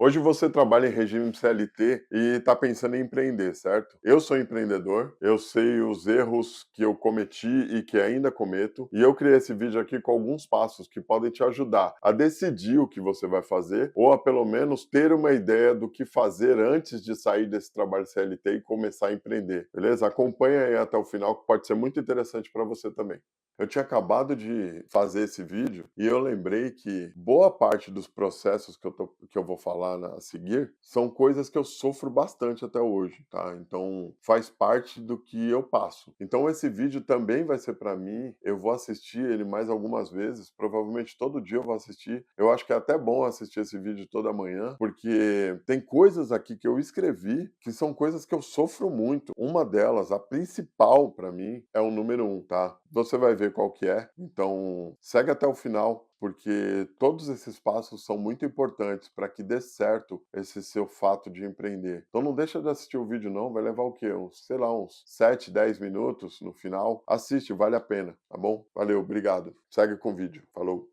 Hoje você trabalha em regime CLT e está pensando em empreender, certo? Eu sou empreendedor, eu sei os erros que eu cometi e que ainda cometo, e eu criei esse vídeo aqui com alguns passos que podem te ajudar a decidir o que você vai fazer, ou a pelo menos ter uma ideia do que fazer antes de sair desse trabalho CLT e começar a empreender, beleza? Acompanha aí até o final que pode ser muito interessante para você também. Eu tinha acabado de fazer esse vídeo e eu lembrei que boa parte dos processos que eu vou falar a seguir são coisas que eu sofro bastante até hoje, tá? Então faz parte do que eu passo. Então esse vídeo também vai ser para mim, eu vou assistir ele mais algumas vezes, provavelmente todo dia eu vou assistir. Eu acho que é até bom assistir esse vídeo toda manhã, porque tem coisas aqui que eu escrevi que são coisas que eu sofro muito. Uma delas, a principal para mim, é o número 1, tá? Você vai ver qual que é, então segue até o final, porque todos esses passos são muito importantes para que dê certo esse seu fato de empreender. Então não deixa de assistir o vídeo não, vai levar o quê? Sei lá, uns 7, 10 minutos no final. Assiste, vale a pena, tá bom? Valeu, obrigado. Segue com o vídeo. Falou.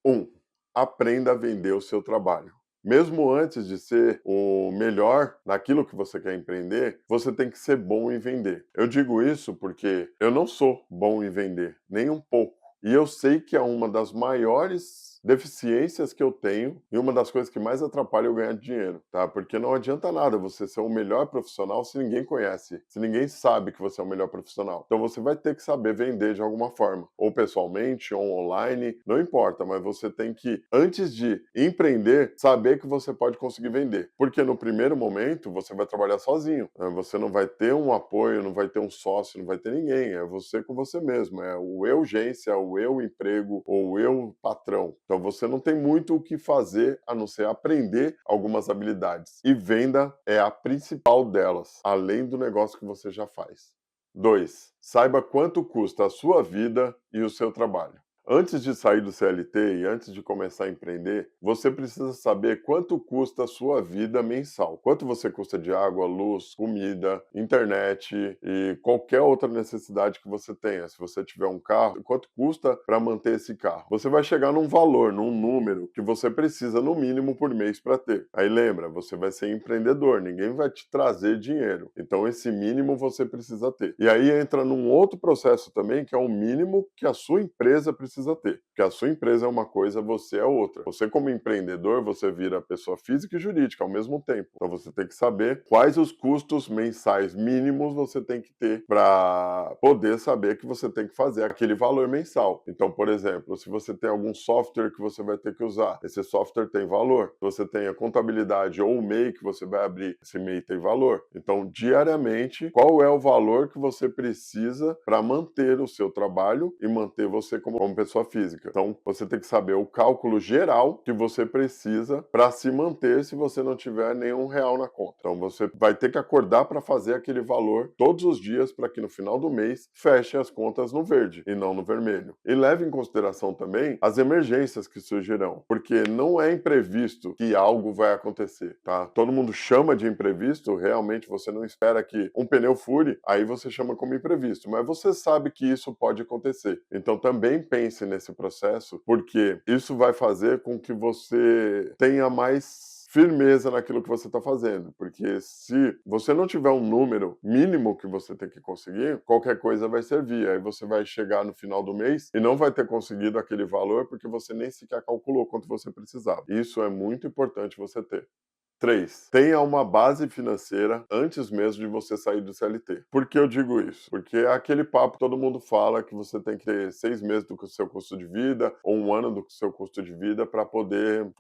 1. Aprenda a vender o seu trabalho. Mesmo antes de ser o melhor naquilo que você quer empreender, você tem que ser bom em vender. Eu digo isso porque eu não sou bom em vender, nem um pouco. E eu sei que é uma das maiores deficiências que eu tenho e uma das coisas que mais atrapalha eu ganhar dinheiro, tá? Porque não adianta nada você ser o melhor profissional se ninguém conhece, se ninguém sabe que você é o melhor profissional. Então você vai ter que saber vender de alguma forma, ou pessoalmente, ou online, não importa, mas você tem que, antes de empreender, saber que você pode conseguir vender. Porque no primeiro momento você vai trabalhar sozinho, né? Você não vai ter um apoio, não vai ter um sócio, não vai ter ninguém, é você com você mesmo, é o eu agência, o eu emprego, ou o eu patrão. Então você não tem muito o que fazer a não ser aprender algumas habilidades. E venda é a principal delas, além do negócio que você já faz. 2. Saiba quanto custa a sua vida e o seu trabalho. Antes de sair do CLT e antes de começar a empreender, você precisa saber quanto custa a sua vida mensal. Quanto você custa de água, luz, comida, internet e qualquer outra necessidade que você tenha. Se você tiver um carro, quanto custa para manter esse carro? Você vai chegar num valor, num número que você precisa no mínimo por mês para ter. Aí lembra, você vai ser empreendedor, ninguém vai te trazer dinheiro. Então esse mínimo você precisa ter. E aí entra num outro processo também, que é o mínimo que a sua empresa precisa ter. Porque a sua empresa é uma coisa, você é outra. Você como empreendedor, você vira pessoa física e jurídica ao mesmo tempo. Então você tem que saber quais os custos mensais mínimos você tem que ter para poder saber que você tem que fazer aquele valor mensal. Então, por exemplo, se você tem algum software que você vai ter que usar, esse software tem valor. Se você tem a contabilidade ou o MEI que você vai abrir, esse MEI tem valor. Então, diariamente, qual é o valor que você precisa para manter o seu trabalho e manter você como pessoa física? Então, você tem que saber o cálculo geral que você precisa para se manter se você não tiver nenhum real na conta. Então, você vai ter que acordar para fazer aquele valor todos os dias para que no final do mês feche as contas no verde e não no vermelho. E leve em consideração também as emergências que surgirão, porque não é imprevisto que algo vai acontecer, tá? Todo mundo chama de imprevisto, realmente você não espera que um pneu fure, aí você chama como imprevisto, mas você sabe que isso pode acontecer. Então também pense nesse processo, porque isso vai fazer com que você tenha mais firmeza naquilo que você está fazendo, porque se você não tiver um número mínimo que você tem que conseguir, qualquer coisa vai servir, aí você vai chegar no final do mês e não vai ter conseguido aquele valor porque você nem sequer calculou quanto você precisava. Isso é muito importante você ter. 3. Tenha uma base financeira antes mesmo de você sair do CLT. Por que eu digo isso? Porque é aquele papo que todo mundo fala que você tem que ter 6 meses do seu custo de vida ou 1 ano do seu custo de vida para poder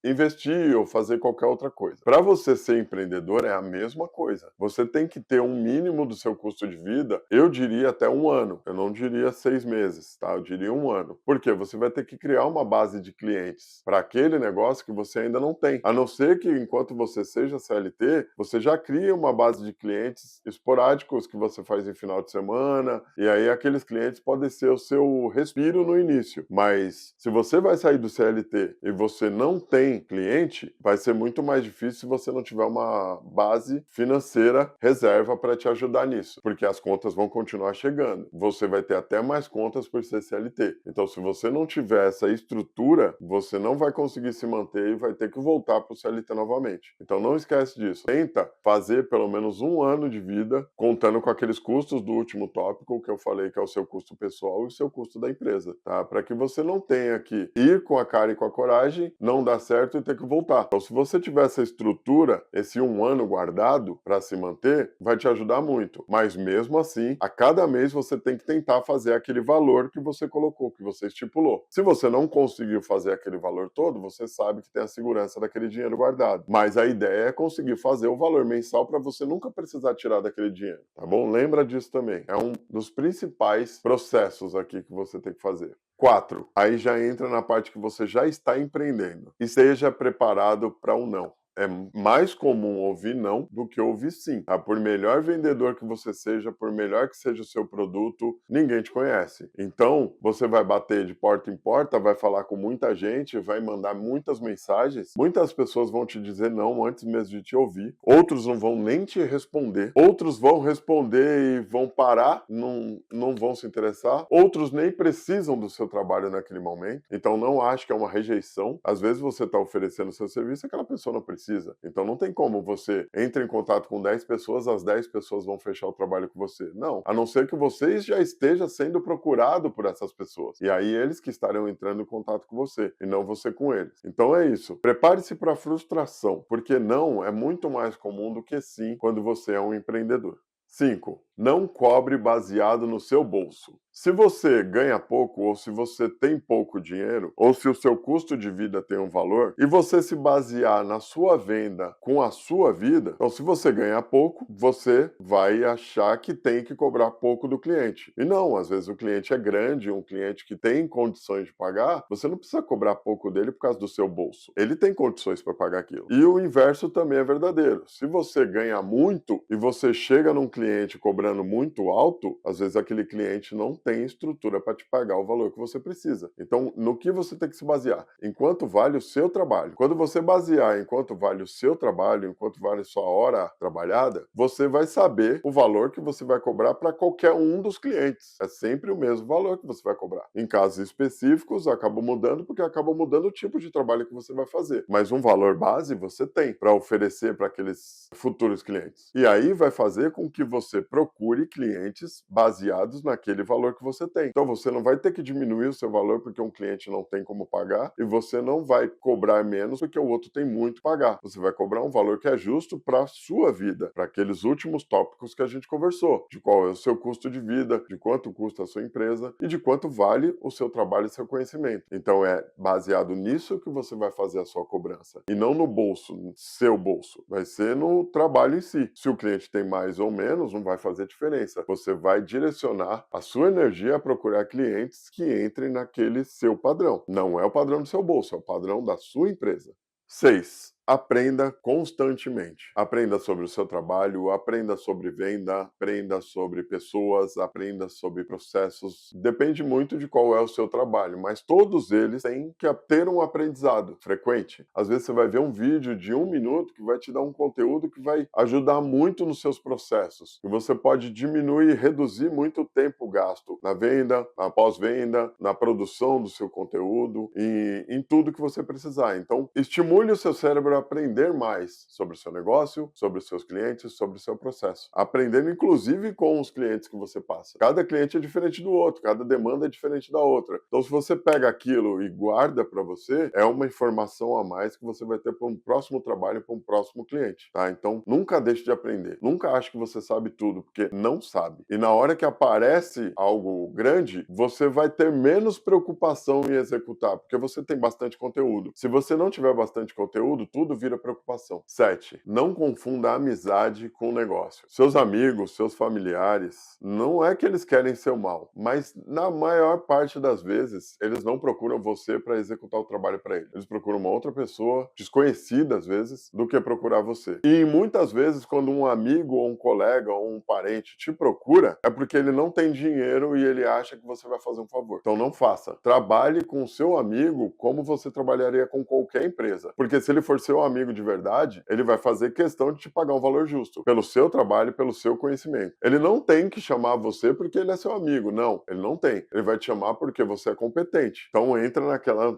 investir ou fazer qualquer outra coisa. Para você ser empreendedor é a mesma coisa. Você tem que ter um mínimo do seu custo de vida, eu diria até 1 ano. Eu não diria 6 meses, tá? Eu diria 1 ano. Por quê? Você vai ter que criar uma base de clientes para aquele negócio que você ainda não tem. A não ser que enquanto você seja CLT, você já cria uma base de clientes esporádicos que você faz em final de semana, e aí aqueles clientes podem ser o seu respiro no início. Mas se você vai sair do CLT e você não tem cliente, vai ser muito mais difícil se você não tiver uma base financeira reserva para te ajudar nisso, porque as contas vão continuar chegando. Você vai ter até mais contas por ser CLT. Então, se você não tiver essa estrutura, você não vai conseguir se manter e vai ter que voltar para o CLT novamente. Então, não esquece disso. Tenta fazer pelo menos um ano de vida, contando com aqueles custos do último tópico que eu falei, que é o seu custo pessoal e o seu custo da empresa, tá? Para que você não tenha que ir com a cara e com a coragem, não dar certo e ter que voltar. Então, se você tiver essa estrutura, esse um ano guardado para se manter, vai te ajudar muito. Mas mesmo assim, a cada mês você tem que tentar fazer aquele valor que você colocou, que você estipulou. Se você não conseguiu fazer aquele valor todo, você sabe que tem a segurança daquele dinheiro guardado. Mas a ideia é conseguir fazer o valor mensal para você nunca precisar tirar daquele dinheiro, tá bom? Lembra disso também. É um dos principais processos aqui que você tem que fazer. 4. Aí já entra na parte que você já está empreendendo. Esteja preparado para um não. É mais comum ouvir não do que ouvir sim. Tá? Por melhor vendedor que você seja, por melhor que seja o seu produto, ninguém te conhece. Então, você vai bater de porta em porta, vai falar com muita gente, vai mandar muitas mensagens. Muitas pessoas vão te dizer não antes mesmo de te ouvir. Outros não vão nem te responder. Outros vão responder e vão parar, não vão se interessar. Outros nem precisam do seu trabalho naquele momento. Então, não acho que é uma rejeição. Às vezes você está oferecendo o seu serviço e aquela pessoa não precisa. Então não tem como você entre em contato com 10 pessoas, as 10 pessoas vão fechar o trabalho com você. Não, a não ser que você já esteja sendo procurado por essas pessoas. E aí eles que estarão entrando em contato com você, e não você com eles. Então é isso. Prepare-se para a frustração, porque não é muito mais comum do que sim quando você é um empreendedor. 5. Não cobre baseado no seu bolso. Se você ganha pouco, ou se você tem pouco dinheiro, ou se o seu custo de vida tem um valor, e você se basear na sua venda com a sua vida, então se você ganha pouco, você vai achar que tem que cobrar pouco do cliente. E não, às vezes o cliente é grande, um cliente que tem condições de pagar, você não precisa cobrar pouco dele por causa do seu bolso. Ele tem condições para pagar aquilo. E o inverso também é verdadeiro. Se você ganha muito e você chega num cliente cobrando muito alto, às vezes aquele cliente não tem estrutura para te pagar o valor que você precisa. Então, no que você tem que se basear? Em quanto vale o seu trabalho. Quando você basear em quanto vale o seu trabalho, em quanto vale sua hora trabalhada, você vai saber o valor que você vai cobrar para qualquer um dos clientes. É sempre o mesmo valor que você vai cobrar. Em casos específicos, acaba mudando porque acaba mudando o tipo de trabalho que você vai fazer. Mas um valor base você tem para oferecer para aqueles futuros clientes. E aí vai fazer com que você procure clientes baseados naquele valor que você tem. Então você não vai ter que diminuir o seu valor porque um cliente não tem como pagar e você não vai cobrar menos porque o outro tem muito para pagar. Você vai cobrar um valor que é justo para a sua vida, para aqueles últimos tópicos que a gente conversou, de qual é o seu custo de vida, de quanto custa a sua empresa e de quanto vale o seu trabalho e seu conhecimento. Então é baseado nisso que você vai fazer a sua cobrança e não no bolso, no seu bolso. Vai ser no trabalho em si. Se o cliente tem mais ou menos, não vai fazer diferença. Você vai direcionar a sua energia a procurar clientes que entrem naquele seu padrão. Não é o padrão do seu bolso, é o padrão da sua empresa. 6. Aprenda constantemente. Aprenda sobre o seu trabalho, aprenda sobre venda, aprenda sobre pessoas, aprenda sobre processos. Depende muito de qual é o seu trabalho, mas todos eles têm que ter um aprendizado frequente. Às vezes você vai ver um vídeo de 1 minuto que vai te dar um conteúdo que vai ajudar muito nos seus processos. E você pode diminuir e reduzir muito o tempo gasto na venda, na pós-venda, na produção do seu conteúdo e em tudo que você precisar. Então, estimule o seu cérebro a aprender mais sobre o seu negócio, sobre os seus clientes, sobre o seu processo. Aprendendo, inclusive, com os clientes que você passa. Cada cliente é diferente do outro, cada demanda é diferente da outra. Então, se você pega aquilo e guarda para você, é uma informação a mais que você vai ter para um próximo trabalho, para um próximo cliente, tá? Então, nunca deixe de aprender. Nunca ache que você sabe tudo, porque não sabe. E na hora que aparece algo grande, você vai ter menos preocupação em executar, porque você tem bastante conteúdo. Se você não tiver bastante conteúdo, tudo tudo vira preocupação. 7. Não confunda a amizade com o negócio. Seus amigos, seus familiares, não é que eles querem seu mal, mas na maior parte das vezes, eles não procuram você para executar o trabalho para eles. Eles procuram uma outra pessoa, desconhecida às vezes, do que procurar você. E muitas vezes, quando um amigo ou um colega ou um parente te procura, é porque ele não tem dinheiro e ele acha que você vai fazer um favor. Então não faça. Trabalhe com o seu amigo como você trabalharia com qualquer empresa. Porque se ele for seu amigo de verdade, ele vai fazer questão de te pagar um valor justo pelo seu trabalho, pelo seu conhecimento. Ele não tem que chamar você porque ele é seu amigo. Não, ele não tem. Ele vai te chamar porque você é competente. Então entra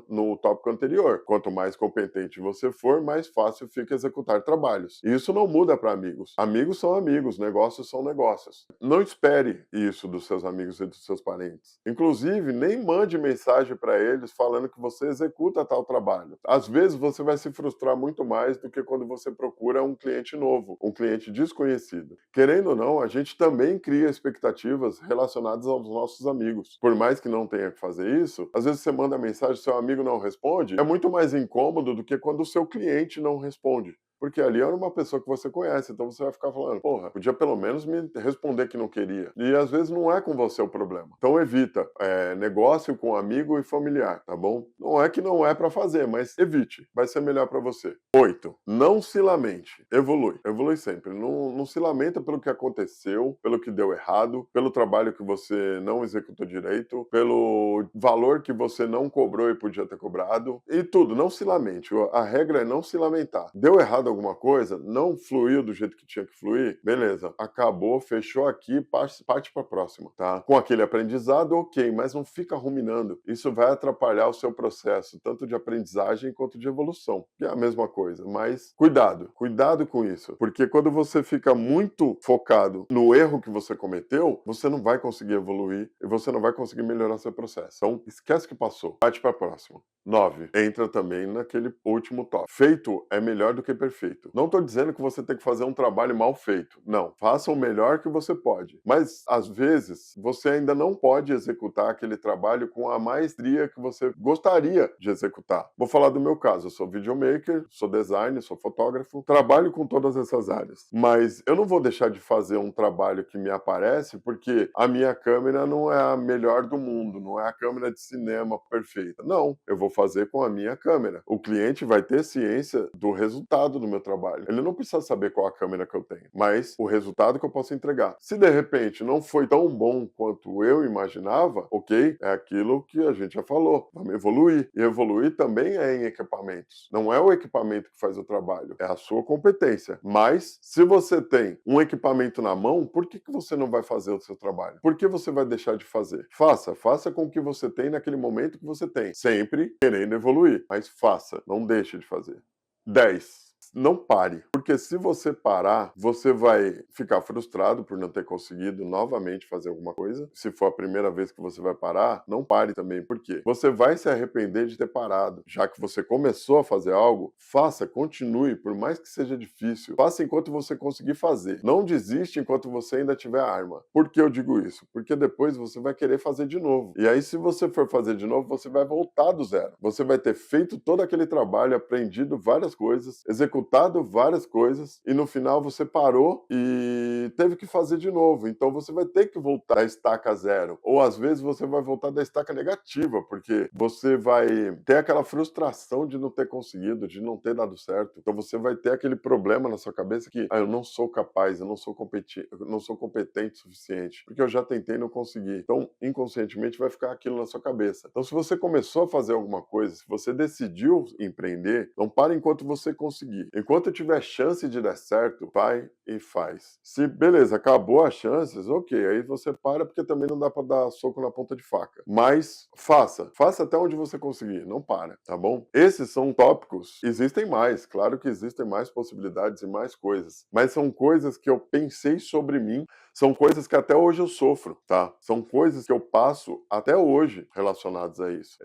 no tópico anterior. Quanto mais competente você for, mais fácil fica executar trabalhos. E isso não muda para amigos. Amigos são amigos, negócios são negócios. Não espere isso dos seus amigos e dos seus parentes. Inclusive, nem mande mensagem para eles falando que você executa tal trabalho. Às vezes você vai se frustrar muito mais do que quando você procura um cliente novo, um cliente desconhecido. Querendo ou não, a gente também cria expectativas relacionadas aos nossos amigos. Por mais que não tenha que fazer isso, às vezes você manda mensagem, seu amigo não responde, é muito mais incômodo do que quando o seu cliente não responde. Porque ali era uma pessoa que você conhece, então você vai ficar falando, porra, podia pelo menos me responder que não queria. E às vezes não é com você o problema. Então evita negócio com amigo e familiar, tá bom? Não é que não é pra fazer, mas evite, vai ser melhor pra você. 8. Não se lamente, evolui. Evolui sempre. Não se lamenta pelo que aconteceu, pelo que deu errado, pelo trabalho que você não executou direito, pelo valor que você não cobrou e podia ter cobrado, e tudo. Não se lamente. A regra é não se lamentar. Deu errado alguma coisa, não fluiu do jeito que tinha que fluir, beleza, acabou, fechou aqui, parte para a próxima, tá? Com aquele aprendizado, ok, mas não fica ruminando. Isso vai atrapalhar o seu processo, tanto de aprendizagem quanto de evolução, que é a mesma coisa, mas cuidado com isso, porque quando você fica muito focado no erro que você cometeu, você não vai conseguir evoluir e você não vai conseguir melhorar seu processo. Então, esquece que passou, parte para a próxima. 9. Entra também naquele último tópico. Feito é melhor do que perfeito. Não estou dizendo que você tem que fazer um trabalho mal feito. Não. Faça o melhor que você pode. Mas, às vezes, você ainda não pode executar aquele trabalho com a maestria que você gostaria de executar. Vou falar do meu caso. Eu sou videomaker, sou designer, sou fotógrafo, trabalho com todas essas áreas. Mas eu não vou deixar de fazer um trabalho que me aparece porque a minha câmera não é a melhor do mundo, não é a câmera de cinema perfeita. Não. Eu vou fazer com a minha câmera. O cliente vai ter ciência do resultado do meu trabalho. Ele não precisa saber qual a câmera que eu tenho, mas o resultado que eu posso entregar. Se de repente não foi tão bom quanto eu imaginava, ok, é aquilo que a gente já falou. Vamos evoluir. E evoluir também é em equipamentos. Não é o equipamento que faz o trabalho, é a sua competência. Mas, se você tem um equipamento na mão, por que você não vai fazer o seu trabalho? Por que você vai deixar de fazer? Faça com o que você tem naquele momento que você tem. Sempre querendo evoluir, mas faça, não deixe de fazer. 10. Não pare, porque se você parar, você vai ficar frustrado por não ter conseguido novamente fazer alguma coisa. Se for a primeira vez que você vai parar, não pare também, por quê? Você vai se arrepender de ter parado. Já que você começou a fazer algo, faça, continue, por mais que seja difícil. Faça enquanto você conseguir fazer. Não desiste enquanto você ainda tiver arma. Por que eu digo isso? Porque depois você vai querer fazer de novo. E aí, se você for fazer de novo, você vai voltar do zero. Você vai ter feito todo aquele trabalho, aprendido várias coisas, executado várias coisas e no final você parou e teve que fazer de novo. Então você vai ter que voltar da estaca zero. Ou às vezes você vai voltar da estaca negativa, porque você vai ter aquela frustração de não ter conseguido, de não ter dado certo. Então você vai ter aquele problema na sua cabeça que eu não sou capaz, eu não sou competente o suficiente, porque eu já tentei e não consegui. Então, inconscientemente vai ficar aquilo na sua cabeça. Então, se você começou a fazer alguma coisa, se você decidiu empreender, não pare enquanto você conseguir. Enquanto tiver chance de dar certo, vai e faz. Se, beleza, acabou as chances, ok, aí você para porque também não dá pra dar soco na ponta de faca. Mas faça até onde você conseguir, não para, tá bom? Esses são tópicos, existem mais, claro que existem mais possibilidades e mais coisas, mas são coisas que eu pensei sobre mim, são coisas que até hoje eu sofro, tá? São coisas que eu passo até hoje relacionadas a isso.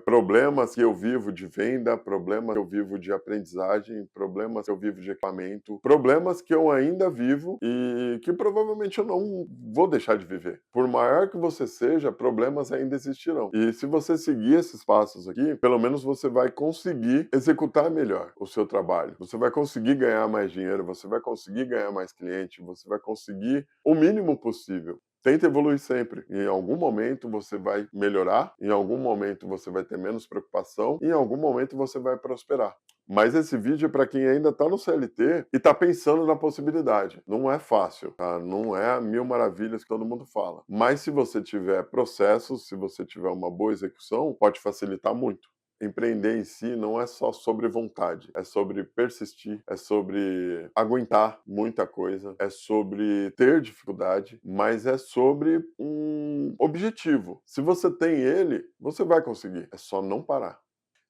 Problemas que eu vivo de venda, problemas que eu vivo de aprendizagem, problemas problemas que eu vivo de equipamento, problemas que eu ainda vivo e que provavelmente eu não vou deixar de viver. Por maior que você seja, problemas ainda existirão. E se você seguir esses passos aqui, pelo menos você vai conseguir executar melhor o seu trabalho. Você vai conseguir ganhar mais dinheiro, você vai conseguir ganhar mais cliente, você vai conseguir o mínimo possível. Tenta evoluir sempre. Em algum momento você vai melhorar, em algum momento você vai ter menos preocupação, e em algum momento você vai prosperar. Mas esse vídeo é para quem ainda está no CLT e está pensando na possibilidade. Não é fácil, tá? Não é a mil maravilhas que todo mundo fala. Mas se você tiver processos, se você tiver uma boa execução, pode facilitar muito. Empreender em si não é só sobre vontade, é sobre persistir, é sobre aguentar muita coisa, é sobre ter dificuldade, mas é sobre um objetivo. Se você tem ele, você vai conseguir, é só não parar.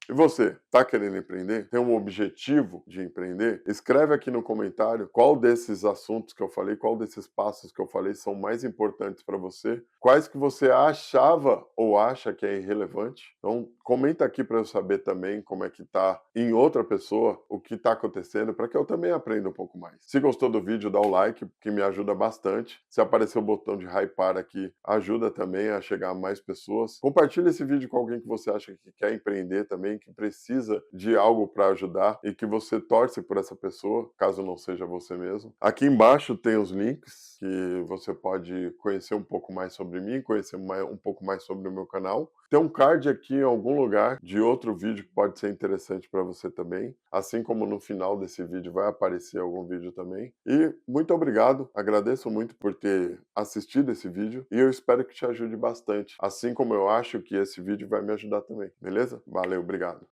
E você, está querendo empreender? Tem um objetivo de empreender? Escreve aqui no comentário qual desses assuntos que eu falei, qual desses passos que eu falei são mais importantes para você, quais que você achava ou acha que é irrelevante. Então, comenta aqui para eu saber também como é que tá em outra pessoa, o que está acontecendo, para que eu também aprenda um pouco mais. Se gostou do vídeo, dá o like, que me ajuda bastante. Se aparecer o botão de hypar aqui, ajuda também a chegar a mais pessoas. Compartilha esse vídeo com alguém que você acha que quer empreender também, que precisa de algo para ajudar e que você torce por essa pessoa, caso não seja você mesmo. Aqui embaixo tem os links que você pode conhecer um pouco mais sobre mim, conhecer um pouco mais sobre o meu canal. Tem um card aqui em algum lugar de outro vídeo que pode ser interessante para você também, assim como no final desse vídeo vai aparecer algum vídeo também. E muito obrigado, agradeço muito por ter assistido esse vídeo e eu espero que te ajude bastante, assim como eu acho que esse vídeo vai me ajudar também, beleza? Valeu, obrigado.